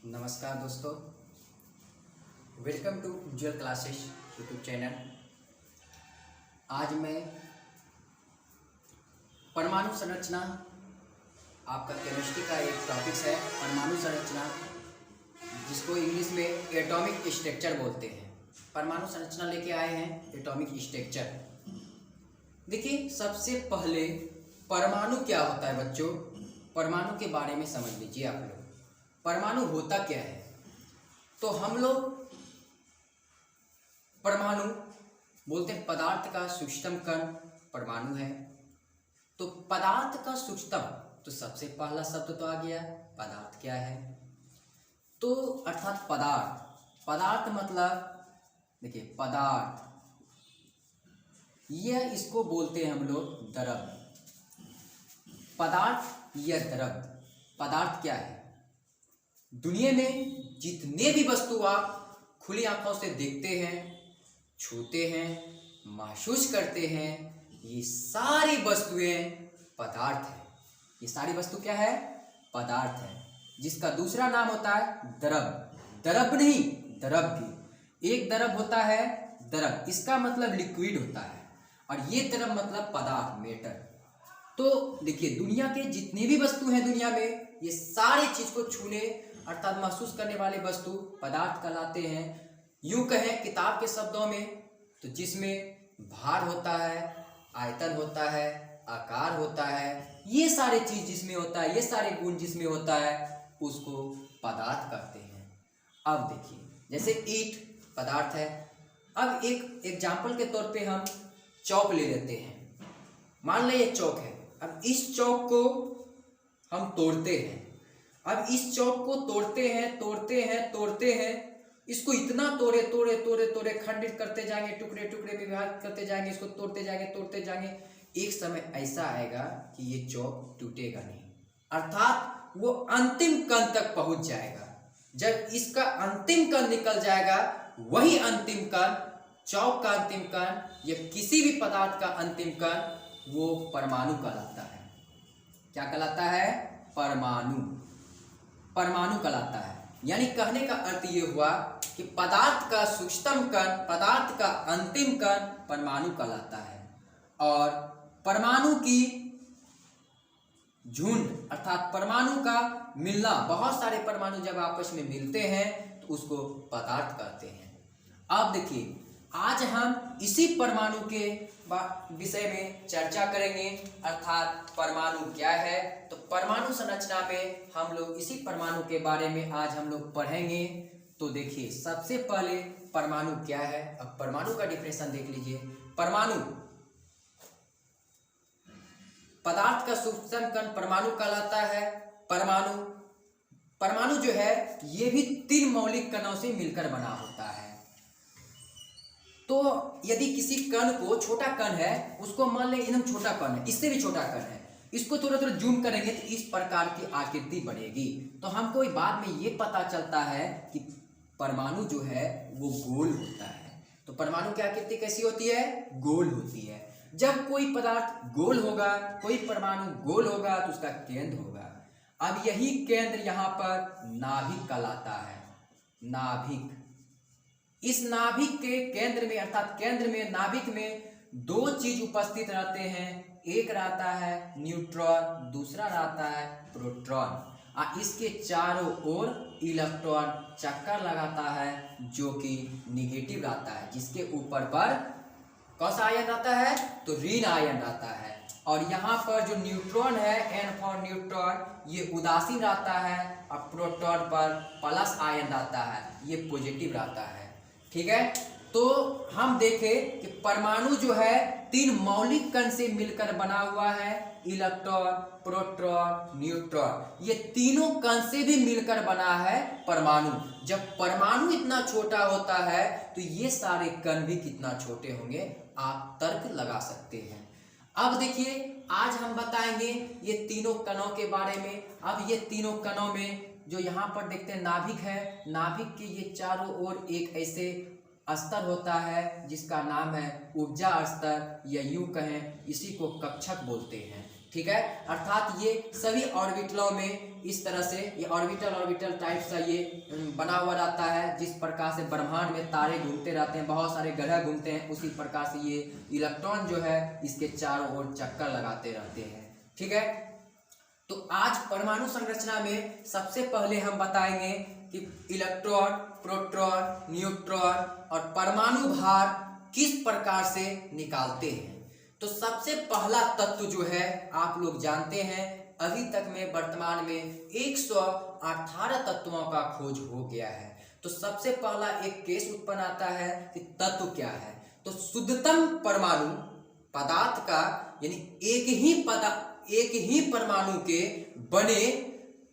नमस्कार दोस्तों, welcome to Ujjwal classes YouTube channel. आज मैं परमाणु संरचना, आपका केमिस्ट्री का एक टॉपिक है परमाणु संरचना, जिसको इंग्लिश में एटॉमिक स्ट्रक्चर बोलते हैं। परमाणु संरचना लेके आए हैं एटॉमिक स्ट्रक्चर। देखिए, सबसे पहले परमाणु क्या होता है बच्चों, परमाणु के बारे में समझ लीजिए आप लोग। परमाणु होता क्या है? तो हम लोग परमाणु बोलते हैं पदार्थ का सूक्ष्मतम कण परमाणु है। तो पदार्थ का सूक्ष्मतम, तो सबसे पहला शब्द तो आ गया पदार्थ क्या है। तो अर्थात पदार्थ मतलब देखिए पदार्थ, यह इसको बोलते हैं हम लोग द्रव। पदार्थ या द्रव, पदार्थ क्या है? दुनिया में जितने भी वस्तु आप खुली आंखों से देखते हैं, छूते हैं, महसूस करते हैं, ये सारी वस्तुएं पदार्थ है। ये सारी वस्तु क्या है? पदार्थ है, जिसका दूसरा नाम होता है द्रव। द्रव नहीं, द्रव्य। एक द्रव होता है द्रव, इसका मतलब लिक्विड होता है, और ये द्रव मतलब पदार्थ, मैटर। तो देखिए, दुनिया के जितनी भी वस्तु हैं दुनिया में, ये सारी चीज को छूने अर्थात महसूस करने वाले वस्तु पदार्थ कहलाते हैं। यूं कहें किताब के शब्दों में, तो जिसमें भार होता है, आयतन होता है, आकार होता है, ये सारे चीज जिसमें होता है, ये सारे गुण जिसमें होता है, उसको पदार्थ कहते हैं। अब देखिए, जैसे ईंट पदार्थ है। अब एक एग्जाम्पल के तौर पे हम चौक ले लेते हैं। मान लें ये चौक है। अब इस चौक को हम तोड़ते हैं। अब इस चौक को तोड़ते हैं, इसको इतना तोड़े खंडित करते जाएंगे, टुकड़े टुकड़े में विभाजित करते जाएंगे, इसको तोड़ते जाएंगे। एक समय ऐसा आएगा कि ये चौक टूटेगा नहीं, अर्थात वो अंतिम कण तक पहुंच जाएगा। जब इसका अंतिम कण निकल जाएगा, वही अंतिम कण, चौक का अंतिम कण या किसी भी पदार्थ का अंतिम कण, वो परमाणु कहलाता है। क्या कहलाता है? परमाणु कहलाता है। यानी कहने का अर्थ ये हुआ कि पदार्थ का सूक्ष्मतम कण, पदार्थ का अंतिम कण परमाणु कहलाता है। और परमाणु की झुंड अर्थात परमाणु का मिलना, बहुत सारे परमाणु जब आपस में मिलते हैं तो उसको पदार्थ कहते हैं। अब देखिए, आज हम इसी परमाणु के विषय में चर्चा करेंगे, अर्थात परमाणु क्या है। तो परमाणु संरचना में हम लोग इसी परमाणु के बारे में आज हम लोग पढ़ेंगे। तो देखिए, सबसे पहले परमाणु क्या है। अब परमाणु का डिफिनेशन देख लीजिए। परमाणु पदार्थ का सूक्ष्मतम कण परमाणु कहलाता है। परमाणु जो है, ये भी 3 मौलिक कणों से मिलकर बना होता है। तो यदि किसी कण को, छोटा कण है, उसको मान लें एकदम छोटा कण है, इससे भी छोटा कण है, इसको थोड़ा जूम करेंगे तो इस प्रकार की आकृति बनेगी। तो हमको बाद में ये पता चलता है कि परमाणु जो है वो गोल होता है। तो परमाणु की आकृति कैसी होती है? गोल होती है। जब कोई पदार्थ गोल होगा, कोई परमाणु गोल होगा, तो उसका केंद्र होगा। अब यही केंद्र यहाँ पर नाभिक कहलाता है। नाभिक, इस नाभिक के केंद्र में अर्थात केंद्र में, नाभिक में 2 चीज उपस्थित रहते हैं। एक रहता है न्यूट्रॉन, दूसरा रहता है प्रोटॉन। इसके चारों ओर इलेक्ट्रॉन चक्कर लगाता है, जो कि निगेटिव रहता है। जिसके ऊपर पर कौन सा आयन रहता है? तो ऋण आयन रहता है। और यहाँ पर जो न्यूट्रॉन है, N फॉर न्यूट्रॉन, ये उदासीन रहता है, और प्रोटॉन पर प्लस आयन रहता है, ये पॉजिटिव रहता है। ठीक है। तो हम देखें कि परमाणु जो है 3 मौलिक कण से मिलकर बना हुआ है। इलेक्ट्रॉन, प्रोटॉन, न्यूट्रॉन, ये तीनों कण से भी मिलकर बना है परमाणु। जब परमाणु इतना छोटा होता है, तो ये सारे कण भी कितना छोटे होंगे, आप तर्क लगा सकते हैं। अब देखिए, आज हम बताएंगे ये तीनों कणों के बारे में। अब ये तीनों कणों में जो यहाँ पर देखते हैं नाभिक है, नाभिक के ये चारों ओर एक ऐसे स्तर होता है जिसका नाम है ऊर्जा स्तर, या यूं कहें इसी को कक्षक बोलते हैं। ठीक है, अर्थात ये सभी ऑर्बिटलों में इस तरह से ये ऑर्बिटल टाइप सा ये बना हुआ रहता है। जिस प्रकार से ब्रह्मांड में तारे घूमते रहते हैं, बहुत सारे ग्रह घूमते हैं, उसी प्रकार से ये इलेक्ट्रॉन जो है इसके चारों ओर चक्कर लगाते रहते हैं। ठीक है, तो आज परमाणु संरचना में सबसे पहले हम बताएंगे कि इलेक्ट्रॉन, प्रोटॉन, न्यूट्रॉन और परमाणु भार किस प्रकार से निकालते हैं। तो सबसे पहला तत्व जो है आप लोग जानते हैं, अभी तक में वर्तमान में 118 तत्वों का खोज हो गया है। तो सबसे पहला एक केस उत्पन्न आता है कि तत्व क्या है। तो शुद्धतम परमाणु पदार्थ का यानी एक ही परमाणु के बने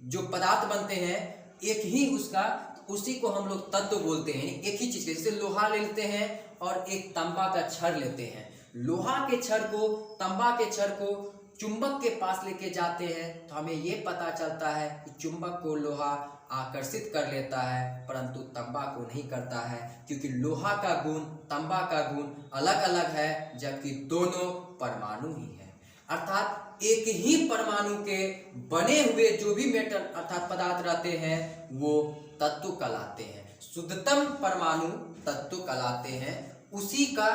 जो पदार्थ बनते हैं, एक ही उसका, उसी को हम लोग तत्व बोलते हैं। एक ही चीज के, जैसे लोहा ले लेते हैं और एक तांबा का छड़ लेते हैं, लोहा के छड़ को, तांबा के छड़ को चुंबक के पास लेके जाते हैं तो हमें ये पता चलता है कि चुंबक को लोहा आकर्षित कर लेता है, परंतु तांबा को नहीं करता है, क्योंकि लोहा का गुण, तांबा का गुण अलग अलग है, जबकि दोनों परमाणु ही है। अर्थात एक ही परमाणु के बने हुए जो भी मेटल अर्थात पदार्थ रहते हैं वो तत्व कहलाते हैं, शुद्धतम परमाणु तत्व कहलाते हैं। उसी का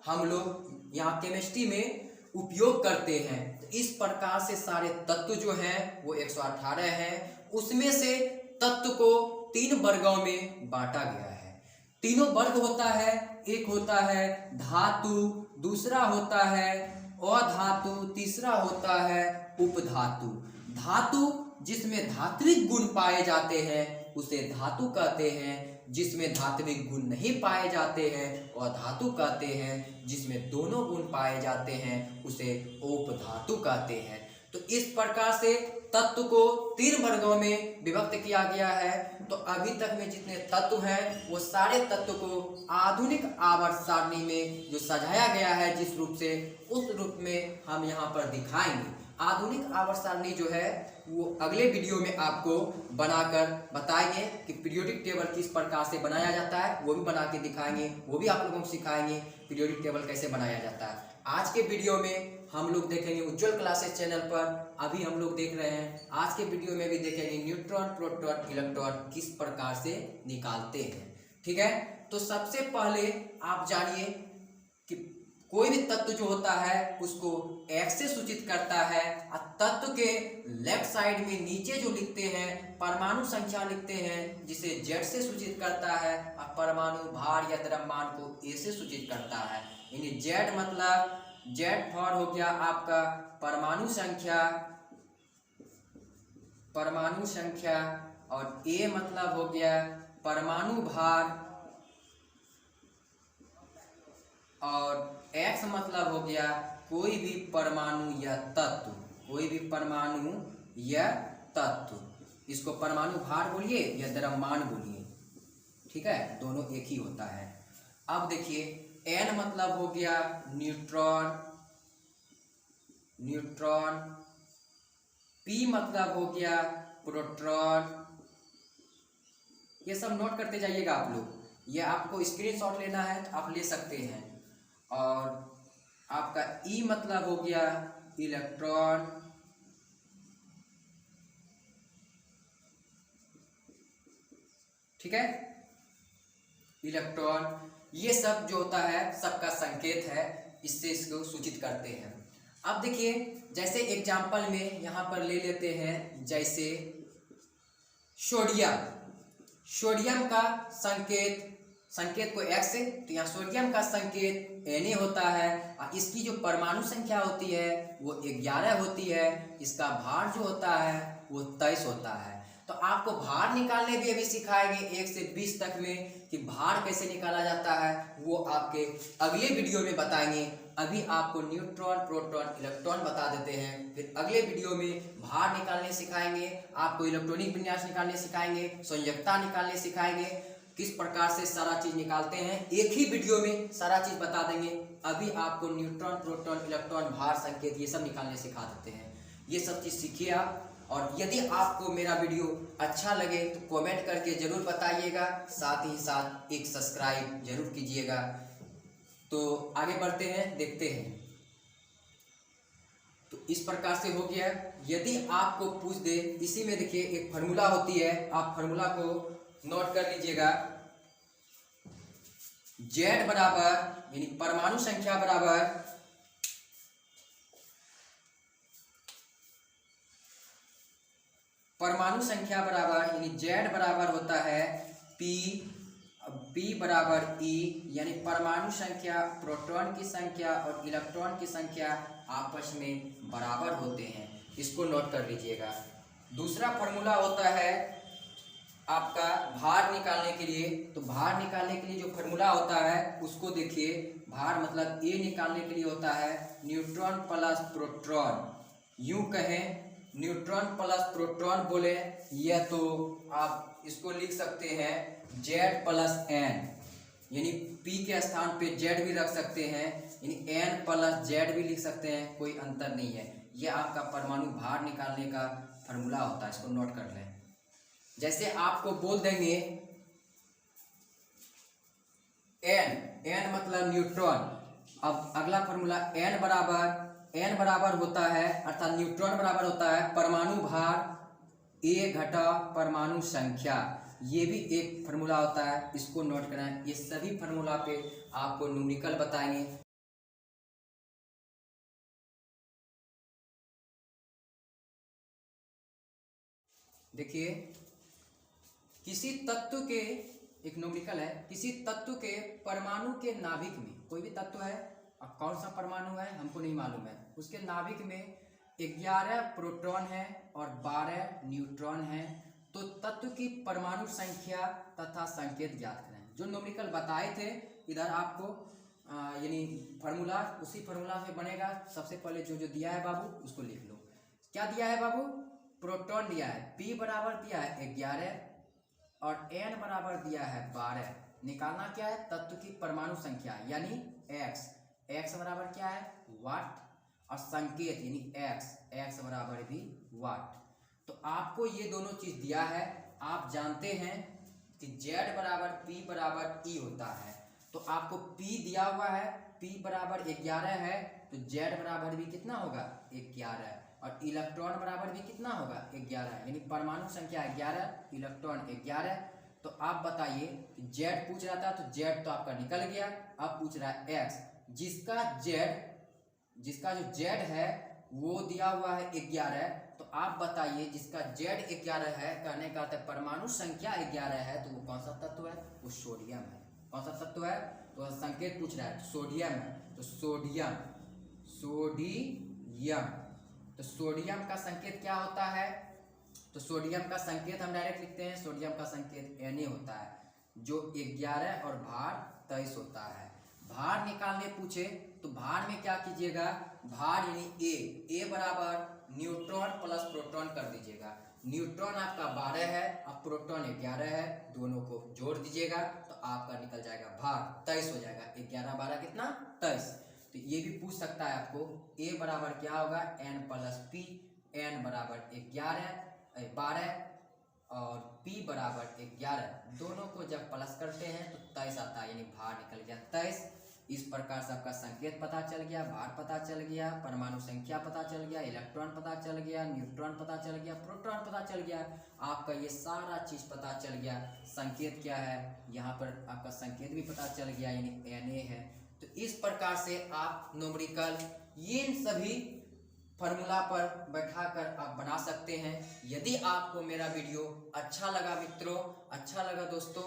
हम लोग यहाँ केमिस्ट्री में उपयोग करते हैं। इस प्रकार से सारे तत्व जो हैं वो 118 हैं। उसमें से तत्व को 3 वर्गों में बांटा गया है। तीनों वर्ग होता है, एक होता है धातु, दूसरा होता है अधातु, तीसरा होता है उपधातु। धातु जिसमें धात्विक गुण पाए जाते हैं उसे धातु कहते हैं, जिसमें धात्विक गुण नहीं पाए जाते हैं और धातु कहते हैं, जिसमें दोनों गुण पाए जाते हैं उसे उपधातु कहते हैं। तो इस प्रकार से तत्व को 3 वर्गों में विभक्त किया गया है। तो अभी तक में जितने तत्व हैं वो सारे तत्व को आधुनिक आवर्त सारणी में जो सजाया गया है जिस रूप से, उस रूप में हम यहाँ पर दिखाएंगे। आधुनिक आवर्त सारणी जो है वो अगले वीडियो में आपको बनाकर बताएंगे कि पीरियोडिक टेबल किस प्रकार से बनाया जाता है, वो भी बना के दिखाएंगे, वो भी आप लोगों को सिखाएंगे पीरियोडिक टेबल कैसे बनाया जाता है। आज के वीडियो में हम लोग देखेंगे उज्ज्वल क्लासेस चैनल पर, अभी हम लोग देख रहे हैं, आज के वीडियो में भी देखेंगे न्यूट्रॉन, प्रोटॉन, इलेक्ट्रॉन किस प्रकार से निकालते हैं। ठीक है, तो सबसे पहले आप जानिए कि कोई भी तत्व जो होता है उसको X से सूचित करता है, और तत्व के लेफ्ट साइड में नीचे जो लिखते हैं परमाणु संख्या लिखते हैं, जिसे Z से सूचित करता है, और परमाणु भार या द्रव्यमान को A से सूचित करता है। यानी Z मतलब Z फॉर हो गया आपका परमाणु संख्या, और A मतलब हो गया परमाणु भार, और X मतलब हो गया कोई भी परमाणु या तत्व, कोई भी परमाणु या तत्व। इसको परमाणु भार बोलिए या द्रव्यमान बोलिए, ठीक है, दोनों एक ही होता है। अब देखिए N मतलब हो गया न्यूट्रॉन, P मतलब हो गया प्रोटॉन। ये सब नोट करते जाइएगा आप लोग, ये आपको स्क्रीनशॉट लेना है तो आप ले सकते हैं। और आपका E मतलब हो गया इलेक्ट्रॉन, ठीक है, इलेक्ट्रॉन। ये सब जो होता है सबका संकेत है, इससे इसको सूचित करते हैं। अब देखिए जैसे एग्जाम्पल में यहाँ पर ले लेते हैं, जैसे सोडियम का संकेत को X से, तो यहाँ सोडियम का संकेत Na होता है, और इसकी जो परमाणु संख्या होती है वो 11 होती है। इसका भार जो होता है वो 23 होता है। तो आपको भार निकालने भी अभी सिखाएंगे 1 से 20 तक में, कि भार कैसे निकाला जाता है वो आपके अगले वीडियो में बताएंगे। अभी आपको न्यूट्रॉन, प्रोटॉन, इलेक्ट्रॉन बता देते हैं, फिर अगले वीडियो में भार निकालने सिखाएंगे, आपको इलेक्ट्रॉनिक विन्यास निकालने सिखाएंगे, संयोजकता निकालने सिखाएंगे, किस प्रकार से सारा चीज निकालते हैं, एक ही वीडियो में सारा चीज बता देंगे। अभी आपको न्यूट्रॉन, प्रोटॉन, इलेक्ट्रॉन, भार, संकेत ये सब निकालने सिखा देते हैं। ये सब चीज सीखिए आप। और यदि आपको मेरा वीडियो अच्छा लगे तो कमेंट करके जरूर बताइएगा, साथ ही साथ एक सब्सक्राइब जरूर कीजिएगा। तो आगे बढ़ते हैं, देखते हैं। तो इस प्रकार से हो गया। यदि आपको पूछ दे, इसी में देखिए एक फार्मूला होती है, आप फार्मूला को नोट कर लीजिएगा। Z बराबर यानी परमाणु संख्या बराबर यानी Z बराबर होता है P बराबर E, यानी परमाणु संख्या, प्रोटॉन की संख्या और इलेक्ट्रॉन की संख्या आपस में बराबर होते हैं। इसको नोट कर लीजिएगा। दूसरा फॉर्मूला होता है आपका भार निकालने के लिए। तो भार निकालने के लिए जो फॉर्मूला होता है उसको देखिए। भार मतलब A निकालने के लिए होता है न्यूट्रॉन प्लस प्रोटॉन। यूं कहें न्यूट्रॉन प्लस प्रोटॉन बोले, या तो आप इसको लिख सकते हैं Z प्लस N, यानी P के स्थान पे Z भी रख सकते हैं, यानी N प्लस Z भी लिख सकते हैं, कोई अंतर नहीं है। यह आपका परमाणु भार निकालने का फॉर्मूला होता है, इसको नोट कर लें। जैसे आपको बोल देंगे N मतलब न्यूट्रॉन। अब अगला फॉर्मूला N बराबर होता है, अर्थात न्यूट्रॉन बराबर होता है परमाणु भार A घटा परमाणु संख्या। ये भी एक फार्मूला होता है, इसको नोट करें। ये सभी फार्मूला पे आपको न्यूमेरिकल बताएंगे। देखिए, किसी तत्व के एक न्यूमेरिकल है, किसी तत्व के परमाणु के नाभिक में, कोई भी तत्व है, अब कौन सा परमाणु है हमको नहीं मालूम है, उसके नाभिक में 11 प्रोटॉन है और 12 न्यूट्रॉन है। तो तत्व की परमाणु संख्या तथा संकेत ज्ञात करें। जो न्यूमेरिकल बताए थे इधर आपको यानी फार्मूला, उसी फार्मूला से बनेगा। सबसे पहले जो दिया है बाबू उसको लिख लो। क्या दिया है बाबू? प्रोटॉन दिया है, P बराबर दिया है 11 और N बराबर दिया है 12। निकालना क्या है? तत्व की परमाणु संख्या यानी x बराबर क्या है? वाट, और संकेत यानी x बराबर भी वाट। तो आपको ये दोनों चीज दिया है। आप जानते हैं कि Z बराबर P बराबर E होता है। तो आपको P दिया हुआ है, P बराबर 11 है, तो Z बराबर भी कितना होगा? 11, और इलेक्ट्रॉन बराबर भी कितना होगा? 11, यानी परमाणु संख्या 11, इलेक्ट्रॉन 11। तो आप बताइए कि Z पूछ रहा था, तो Z तो आपका निकल गया। अब पूछ रहा है X, जिसका जो Z है वो दिया हुआ है 11। तो आप बताइए जिसका Z 11 है, कहने का अर्थ परमाणु संख्या 11 है, तो वो कौन सा तत्व है? वो सोडियम है। कौन सा तत्व है? तो संकेत पूछ रहा है, सोडियम है। तो सोडियम तो सोडियम का संकेत क्या होता है? तो सोडियम का संकेत हम डायरेक्ट लिखते हैं, सोडियम का संकेत Na होता है, जो 11 और भार 23 होता है। भार निकालने पूछे तो भार में क्या कीजिएगा? भार यानी A बराबर न्यूट्रॉन प्लस प्रोटॉन कर दीजिएगा। न्यूट्रॉन आपका 12 है और प्रोटॉन 11 है, दोनों को जोड़ दीजिएगा तो आपका निकल जाएगा भार 23 हो जाएगा। 11 12 कितना? 23। तो ये भी पूछ सकता है आपको, A बराबर क्या होगा? N plus P। N बराबर 12 और P बराबर 11, दोनों को जब प्लस करते हैं तो 23 आता है, यानी भार निकल गया 23। इस प्रकार से आपका संकेत पता चल गया, भार पता चल गया, परमाणु संख्या पता चल गया, इलेक्ट्रॉन पता चल गया, न्यूट्रॉन पता चल गया, प्रोटॉन पता चल गया, आपका ये सारा चीज पता चल गया। संकेत क्या है, यहाँ पर आपका संकेत भी पता चल गया, यानी Na है। तो इस प्रकार से आप न्यूमेरिकल ये सभी फार्मूला पर बैठाकर आप बना सकते हैं। यदि आपको मेरा वीडियो अच्छा लगा मित्रों, अच्छा लगा दोस्तों,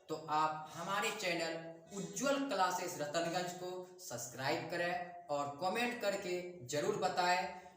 तो आप हमारे चैनल उज्जवल क्लासेस रतनगंज को सब्सक्राइब करें और कमेंट करके जरूर बताएं